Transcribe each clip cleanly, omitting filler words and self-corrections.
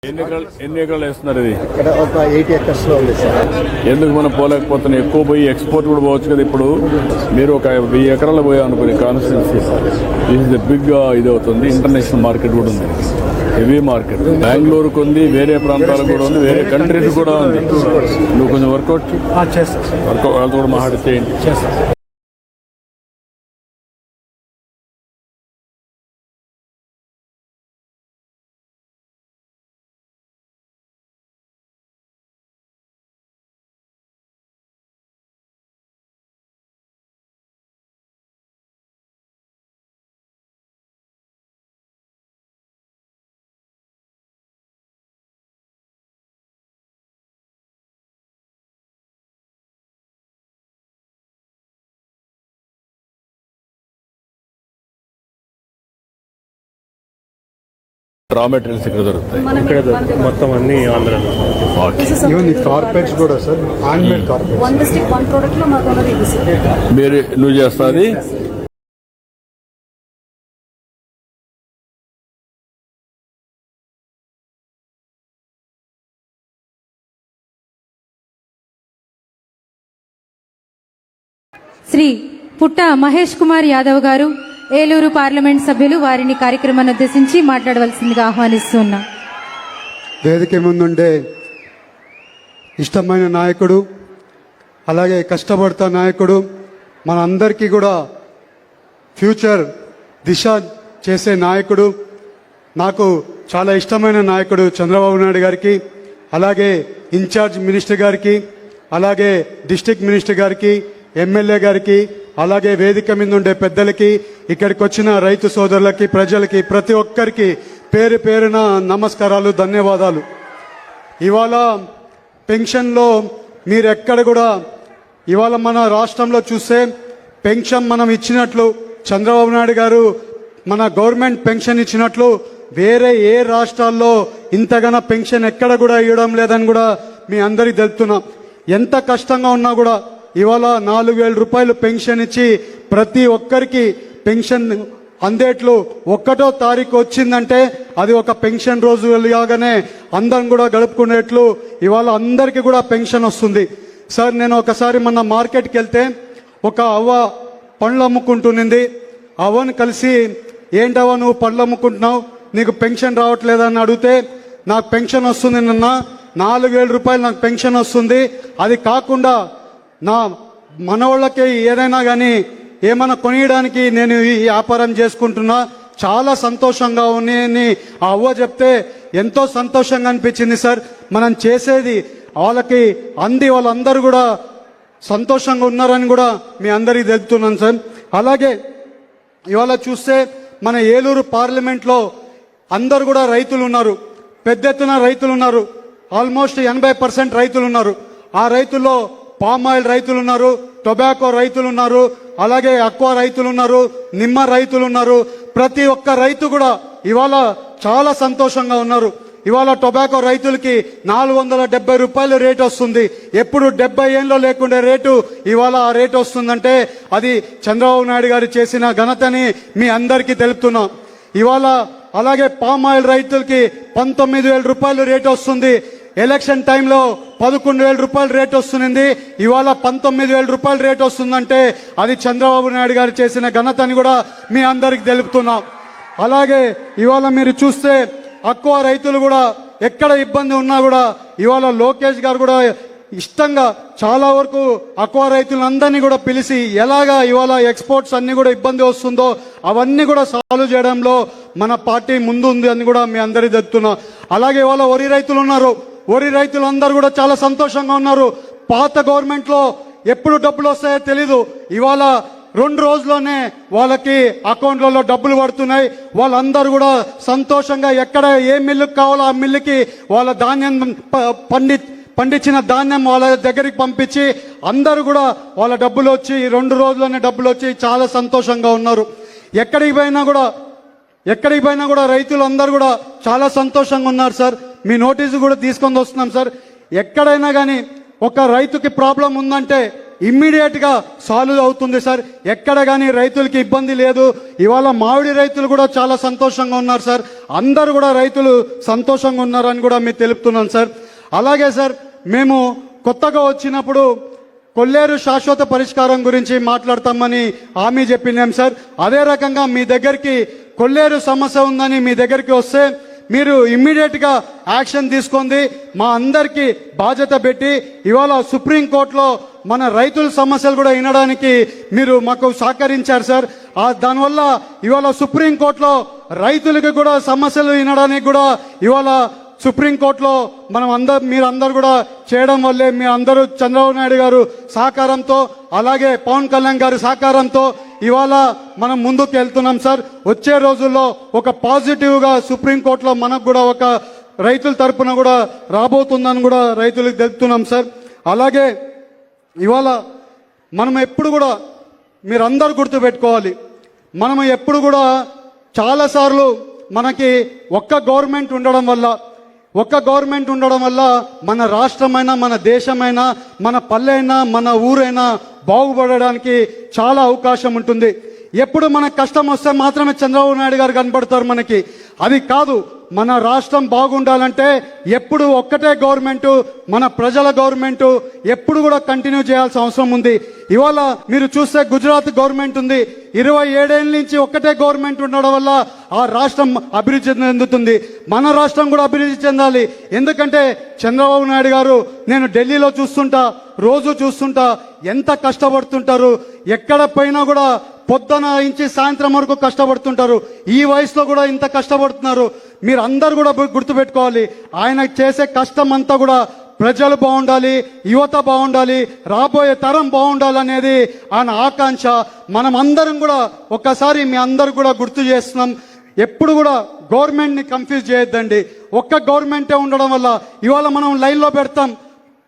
ఎన్ని ఎకరాలు వేస్తున్నారు ఇది? ఇక్కడ ఒక 8 acres లో ఉంది సార్. ఎందుకు మనం పోలేకపోతున్నాం? ఎక్కువ పోయి ఎక్స్పోర్ట్ కూడా పోవచ్చు కదా. ఇప్పుడు మీరు ఒక 1000 ఎకరాలు పోయా అనుకునే constituency this is the big ఇది అవుతుంది. ఇంటర్నేషనల్ మార్కెట్ కూడా ఉంది, హెవీ మార్కెట్. బెంగళూరుకు ఉంది, వేరే ప్రాంతాలకు కూడా ఉంది, వేరే కంట్రీస్ కూడా ఉంది. నువ్వు కొంచెం వర్కౌట్ వర్కౌట్ వాళ్ళతో కూడా మాట్లాడితే రా మెటీరియల్స్ ఇక్కడ దొరుకుతాయి. మొత్తం అన్ని ఆంధ్రాలో. ఈవెన్ ఈ కార్పెట్స్ కూడా sir, hand made carpets. One district one product లో మాకు ఉన్నది ఇది సార్. మీరు నువ్వు చేస్తుంది శ్రీ పుట్ట మహేష్ కుమార్ యాదవ్ గారు, ఏలూరు పార్లమెంట్ సభ్యులు, వారిని కార్యక్రమాన్ని ఉద్దేశించి మాట్లాడవలసిందిగా ఆహ్వానిస్తున్నా. వేదిక ముందుండే ఇష్టమైన నాయకుడు, అలాగే కష్టపడతా నాయకుడు, మన అందరికీ కూడా ఫ్యూచర్ దిశ చేసే నాయకుడు, నాకు చాలా ఇష్టమైన నాయకుడు చంద్రబాబు నాయుడు గారికి, అలాగే ఇన్ఛార్జ్ మినిస్టర్ గారికి, అలాగే డిస్ట్రిక్ట్ మినిస్టర్ గారికి, ఎమ్మెల్యే గారికి, అలాగే వేదిక మీద ఉండే పెద్దలకి, ఇక్కడికి వచ్చిన రైతు సోదరులకి, ప్రజలకి, ప్రతి ఒక్కరికి పేరు పేరున నమస్కారాలు, ధన్యవాదాలు. ఇవాళ పెన్షన్లో మీరు ఎక్కడ కూడా ఇవాళ మన రాష్ట్రంలో చూస్తే పెన్షన్ మనం ఇచ్చినట్లు చంద్రబాబు నాయుడు గారు మన గవర్నమెంట్ పెన్షన్ ఇచ్చినట్లు వేరే ఏ రాష్ట్రాల్లో ఇంతగానో పెన్షన్ ఎక్కడ కూడా ఇవ్వడం లేదని కూడా మీ అందరికీ తెలుపుతున్నాం. ఎంత కష్టంగా ఉన్నా కూడా ఇవాళ 4000 రూపాయలు పెన్షన్ ఇచ్చి ప్రతి ఒక్కరికి పెన్షన్ అందేట్లు 1వ తారీఖు వచ్చిందంటే అది ఒక పెన్షన్ రోజు లాగానే అందరం కూడా గడుపుకునేట్లు ఇవాళ అందరికీ కూడా పెన్షన్ వస్తుంది. సార్, నేను ఒకసారి మన మార్కెట్కి వెళ్తే ఒక అవ్వ పండ్లు అమ్ముకుంటునింది. అవ్వను కలిసి, ఏంటవ్వ నువ్వు పండ్లు అమ్ముకుంటున్నావు, నీకు పెన్షన్ రావట్లేదని అడిగితే, నాకు పెన్షన్ వస్తుంది నిన్న 4000 రూపాయలు నాకు పెన్షన్ వస్తుంది, అది కాకుండా నా మనవాళ్ళకి ఏదైనా కానీ ఏమైనా కొనియడానికి నేను ఈ వ్యాపారం చేసుకుంటున్నా, చాలా సంతోషంగా ఉన్నాయని ఆ అవ్వ చెప్తే ఎంతో సంతోషంగా అనిపించింది. సార్, మనం చేసేది వాళ్ళకి అంది, వాళ్ళందరూ కూడా సంతోషంగా ఉన్నారని కూడా మీ అందరికీ తెలుపుతున్నాను సార్. అలాగే ఇవాళ చూస్తే మన ఏలూరు పార్లమెంట్లో అందరు కూడా రైతులు ఉన్నారు, పెద్ద ఎత్తున రైతులు ఉన్నారు. ఆల్మోస్ట్ 80% రైతులు ఉన్నారు. ఆ రైతుల్లో పామ్ ఆయిల్ రైతులు ఉన్నారు, టొబాకో రైతులు ఉన్నారు, అలాగే అక్వా రైతులు ఉన్నారు, నిమ్మ రైతులు ఉన్నారు. ప్రతి ఒక్క రైతు కూడా ఇవాళ చాలా సంతోషంగా ఉన్నారు. ఇవాళ టొబాకో రైతులకి 470 రూపాయలు రేటు వస్తుంది. ఎప్పుడు 70 ఏళ్ళలో లేకుండే రేటు ఇవాళ ఆ రేటు వస్తుందంటే అది చంద్రబాబు నాయుడు గారు చేసిన ఘనతని మీ అందరికీ తెలుపుతున్నాం. ఇవాళ అలాగే పామ్ ఆయిల్ రైతులకి 19,000 రూపాయలు రేటు వస్తుంది. ఎలక్షన్ టైంలో 11,000 రూపాయలు రేట్ వస్తుంది. ఇవాళ 19,000 రూపాయలు రేట్ వస్తుందంటే అది చంద్రబాబు నాయుడు గారు చేసిన ఘనతని కూడా మీ అందరికి తెలుపుతున్నాం. అలాగే ఇవాళ మీరు చూస్తే అక్వా రైతులు కూడా ఎక్కడ ఇబ్బంది ఉన్నా కూడా ఇవాళ లోకేష్ గారు కూడా ఇష్టంగా చాలా వరకు అక్వా రైతులందరినీ కూడా పిలిచి ఎలాగా ఇవాళ ఎక్స్పోర్ట్స్ అన్ని కూడా ఇబ్బంది వస్తుందో అవన్నీ కూడా సాల్వ్ చేయడంలో మన పార్టీ ముందు ఉంది అని కూడా మీ అందరికీ తెలుపుతున్నాం. అలాగే ఇవాళ వరి రైతులు ఉన్నారు, వరి రైతులందరూ కూడా చాలా సంతోషంగా ఉన్నారు. పాత గవర్నమెంట్ లో ఎప్పుడు డబ్బులు వస్తాయో తెలీదు, ఇవాళ 2 రోజుల్లోనే వాళ్ళకి అకౌంట్లలో డబ్బులు పడుతున్నాయి. వాళ్ళందరూ కూడా సంతోషంగా ఎక్కడ ఏ మిల్లుకి కావాలో ఆ మిల్లుకి వాళ్ళ ధాన్యం పండించిన ధాన్యం వాళ్ళ దగ్గరికి పంపించి అందరూ కూడా వాళ్ళ డబ్బులు వచ్చి 2 రోజుల్లోనే డబ్బులు వచ్చి చాలా సంతోషంగా ఉన్నారు. ఎక్కడికి పోయినా కూడా రైతులు అందరూ కూడా చాలా సంతోషంగా ఉన్నారు. సార్, మీ నోటీసు కూడా తీసుకొని వస్తున్నాం. సార్, ఎక్కడైనా కానీ ఒక రైతుకి ప్రాబ్లం ఉందంటే ఇమ్మీడియట్గా సాల్వ్ అవుతుంది సార్. ఎక్కడ కానీ రైతులకి ఇబ్బంది లేదు. ఇవాళ మామిడి రైతులు కూడా చాలా సంతోషంగా ఉన్నారు సార్. అందరూ కూడా రైతులు సంతోషంగా ఉన్నారని కూడా మీకు తెలుపుతున్నాను సార్. అలాగే సార్, మేము కొత్తగా వచ్చినప్పుడు కొల్లేరు శాశ్వత పరిష్కారం గురించి మాట్లాడతామని హామీ చెప్పినాం సార్. అదే రకంగా మీ దగ్గరికి కొల్లేరు సమస్య ఉందని మీ దగ్గరికి వస్తే మీరు ఇమ్మీడియట్గా యాక్షన్ తీసుకుంది మా అందరికీ బాధ్యత పెట్టి ఇవాళ సుప్రీంకోర్టులో మన రైతుల సమస్యలు కూడా వినడానికి మీరు మాకు సహకరించారు సార్. దానివల్ల ఇవాళ సుప్రీంకోర్టులో రైతులకి కూడా సమస్యలు వినడానికి కూడా ఇవాళ సుప్రీంకోర్టులో మీరందరూ కూడా చేయడం వల్లే మీ అందరూ చంద్రబాబు నాయుడు గారు సహకారంతో అలాగే పవన్ కళ్యాణ్ గారి సహకారంతో ఇవాళ మనం ముందుకు వెళ్తున్నాం సార్. వచ్చే రోజుల్లో ఒక పాజిటివ్గా సుప్రీంకోర్టులో మనకు కూడా ఒక రైతుల తరపున కూడా రాబోతుందని కూడా రైతులకు తెలుపుతున్నాం సార్. అలాగే ఇవాళ మనం ఎప్పుడు కూడా మీరందరూ గుర్తుపెట్టుకోవాలి, మనం ఎప్పుడు కూడా చాలాసార్లు మనకి ఒక్క గవర్నమెంట్ ఉండడం వల్ల మన రాష్ట్రమైనా మన దేశమైనా మన పల్లె అయినా మన ఊరైనా బాగుపడడానికి చాలా అవకాశం ఉంటుంది. ఎప్పుడు మనకు కష్టం వస్తే మాత్రమే చంద్రబాబు నాయుడు గారు కనబడతారు మనకి. అది కాదు, మన రాష్ట్రం బాగుండాలంటే ఎప్పుడు ఒక్కటే గవర్నమెంట్, మన ప్రజల గవర్నమెంట్ ఎప్పుడు కూడా కంటిన్యూ చేయాల్సిన అవసరం ఉంది. ఇవాళ మీరు చూస్తే గుజరాత్ గవర్నమెంట్ ఉంది, 27 ఏళ్ళ నుంచి ఒక్కటే గవర్నమెంట్ ఉండడం వల్ల ఆ రాష్ట్రం అభివృద్ధి చెందుతుంది. మన రాష్ట్రం కూడా అభివృద్ధి చెందాలి. ఎందుకంటే చంద్రబాబు నాయుడు గారు నేను ఢిల్లీలో రోజు చూస్తుంటా ఎంత కష్టపడుతుంటారు. ఎక్కడ పోయినా కూడా పొద్దున నుంచి సాయంత్రం వరకు కష్టపడుతుంటారు. ఈ వయసులో కూడా ఇంత కష్టపడుతున్నారు. మీరు అందరు కూడా గుర్తుపెట్టుకోవాలి, ఆయన చేసే కష్టం అంతా కూడా ప్రజలు బాగుండాలి, యువత బాగుండాలి, రాబోయే తరం బాగుండాలనేది ఆయన ఆకాంక్ష. మనం అందరం కూడా ఒక్కసారి మీ అందరు కూడా గుర్తు చేస్తున్నాం. ఎప్పుడు కూడా గవర్నమెంట్ని కన్ఫ్యూజ్ చేయొద్దండి. ఒక్క గవర్నమెంటే ఉండడం వల్ల ఇవాళ మనం లైన్లో పెడతాం,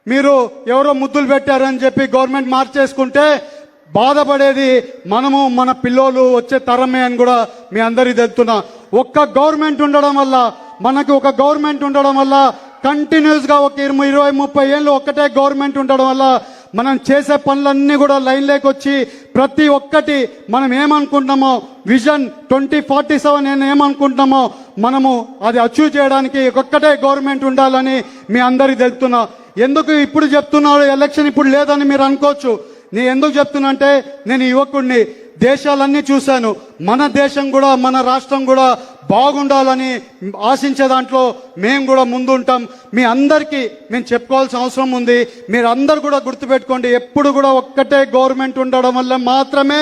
మీరు ఎవరో ముద్దులు పెట్టారని చెప్పి గవర్నమెంట్ మార్చేసుకుంటే బాధపడేది మనము, మన పిల్లోలు, వచ్చే తరమే అని కూడా మీ అందరికీ తెలుపుతున్నా. ఒక్క గవర్నమెంట్ ఉండడం వల్ల, మనకు ఒక గవర్నమెంట్ ఉండడం వల్ల కంటిన్యూస్గా ఒక 20-30 ఏళ్ళు ఒక్కటే గవర్నమెంట్ ఉండడం వల్ల మనం చేసే పనులన్నీ కూడా లైన్లోకి వచ్చి ప్రతి ఒక్కటి మనం ఏమనుకుంటున్నామో విజన్ 2047 ఏమనుకుంటున్నామో మనము అది అచీవ్ చేయడానికి ఒక్కటే గవర్నమెంట్ ఉండాలని మీ అందరికీ తెలుపుతున్నా. ఎందుకు ఇప్పుడు చెప్తున్నాడు ఎలక్షన్ ఇప్పుడు లేదని మీరు అనుకోవచ్చు. నేను ఎందుకు చెప్తున్నా అంటే, నేను యువకుడిని, దేశాలన్నీ చూశాను. మన దేశం కూడా మన రాష్ట్రం కూడా బాగుండాలని ఆశించే దాంట్లో మేము కూడా ముందుంటాం. మీ అందరికీ మేము చెప్పుకోవాల్సిన అవసరం ఉంది. మీరు అందరు కూడా గుర్తుపెట్టుకోండి, ఎప్పుడు కూడా ఒక్కటే గవర్నమెంట్ ఉండడం వల్ల మాత్రమే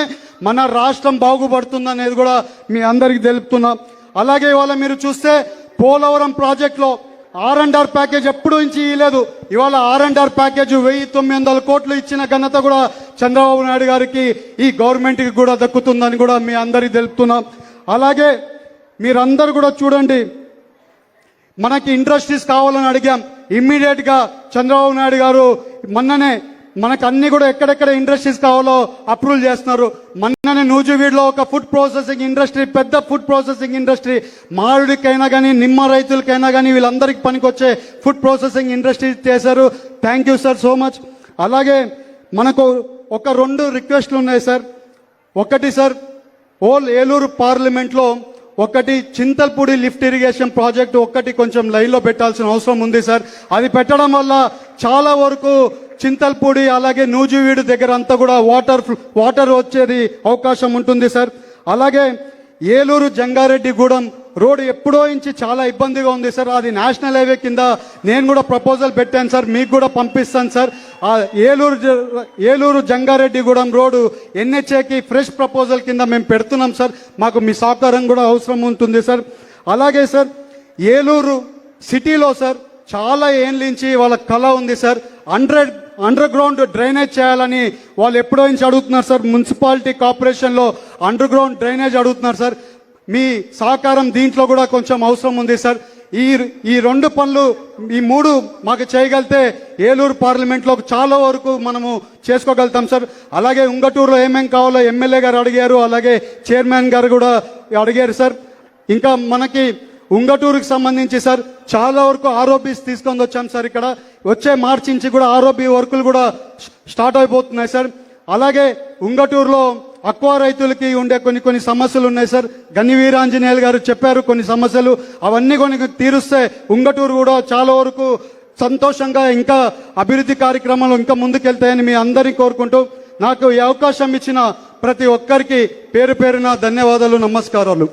మన రాష్ట్రం బాగుపడుతుంది అనేది కూడా మీ అందరికీ తెలుపుతున్నాం. అలాగే ఇవాళ మీరు చూస్తే పోలవరం ప్రాజెక్టులో R&R ప్యాకేజ్ ఎప్పుడు నుంచి ఇవ్వలేదు. ఇవాళ R&R ప్యాకేజ్ 1900 కోట్లు ఇచ్చిన ఘనత కూడా చంద్రబాబు నాయుడు గారికి, ఈ గవర్నమెంట్కి కూడా దక్కుతుందని కూడా మీ అందరికీ తెలుపుతున్నాం. అలాగే మీరందరూ కూడా చూడండి, మనకి ఇండస్ట్రీస్ కావాలని అడిగాం. ఇమ్మీడియట్గా చంద్రబాబు నాయుడు గారు మొన్ననే మనకు అన్ని కూడా ఎక్కడెక్కడ ఇండస్ట్రీస్ కావాలో అప్రూవల్ చేస్తున్నారు. మొన్ననే నూజివీడులో ఒక ఫుడ్ ప్రాసెసింగ్ ఇండస్ట్రీ, పెద్ద ఫుడ్ ప్రాసెసింగ్ ఇండస్ట్రీ, మామిడికైనా కానీ నిమ్మ రైతులకైనా కానీ వీళ్ళందరికీ పనికొచ్చే ఫుడ్ ప్రాసెసింగ్ ఇండస్ట్రీ చేశారు. Thank you sir, so much. అలాగే మనకు ఒక 2 రిక్వెస్ట్లు ఉన్నాయి సార్. ఒకటి సార్, ఓల్ ఏలూరు పార్లమెంట్లో ఒకటి చింతల్పూడి లిఫ్ట్ ఇరిగేషన్ ప్రాజెక్టు ఒకటి కొంచెం లైన్లో పెట్టాల్సిన అవసరం ఉంది సార్. అది పెట్టడం వల్ల చాలా వరకు చింతల్పూడి అలాగే నూజివీడు దగ్గర అంతా కూడా వాటర్ వచ్చేది అవకాశం ఉంటుంది సార్. అలాగే ఏలూరు జంగారెడ్డిగూడెం రోడ్ ఎప్పుడో నుంచి చాలా ఇబ్బందిగా ఉంది సార్. అది నేషనల్ హైవే కింద నేను కూడా ప్రపోజల్ పెట్టాను సార్, మీకు కూడా పంపిస్తాను సార్. ఆ ఏలూరు జంగారెడ్డిగూడెం రోడ్డు NHAకి ఫ్రెష్ ప్రపోజల్ కింద మేము పెడుతున్నాం సార్. మాకు మీ సహకారం కూడా అవసరం ఉంటుంది సార్. అలాగే సార్, ఏలూరు సిటీలో సార్ చాలా ఏళ్ళ నుంచి వాళ్ళ కళ ఉంది సార్, అండర్ గ్రౌండ్ డ్రైనేజ్ చేయాలని వాళ్ళు ఎప్పుడో నుంచి అడుగుతున్నారు సార్. మున్సిపాలిటీ కార్పొరేషన్లో అండర్ గ్రౌండ్ డ్రైనేజ్ అడుగుతున్నారు సార్. మీ సహకారం దీంట్లో కూడా కొంచెం అవసరం ఉంది సార్. ఈ 2 పనులు, ఈ 3 మాకు చేయగలిగితే ఏలూరు పార్లమెంట్లో చాలా వరకు మనము చేసుకోగలుగుతాం సార్. అలాగే ఉంగటూరులో ఏమేం కావాలో ఎమ్మెల్యే గారు అడిగారు, అలాగే చైర్మన్ గారు కూడా అడిగారు సార్. ఇంకా మనకి ఉంగటూరుకి సంబంధించి సార్ చాలా వరకు ఆర్ఓబీస్ తీసుకొని వచ్చాం సార్. ఇక్కడ వచ్చే మార్చి నుంచి కూడా ఆర్ఓబీ వర్కులు కూడా స్టార్ట్ అయిపోతున్నాయి సార్. అలాగే ఉంగటూరులో అక్వా రైతులకి ఉండే కొన్ని సమస్యలు ఉన్నాయి సార్. గని వీరాంజనేయులు గారు చెప్పారు కొన్ని సమస్యలు, అవన్నీ కొన్ని తీరుస్తే ఉంగటూరు కూడా చాలా వరకు సంతోషంగా ఇంకా అభివృద్ధి కార్యక్రమాలు ఇంకా ముందుకెళ్తాయని మీ అందరినీ కోరుకుంటూ నాకు ఈ అవకాశం ఇచ్చిన ప్రతి ఒక్కరికి పేరు పేరున ధన్యవాదాలు, నమస్కారాలు.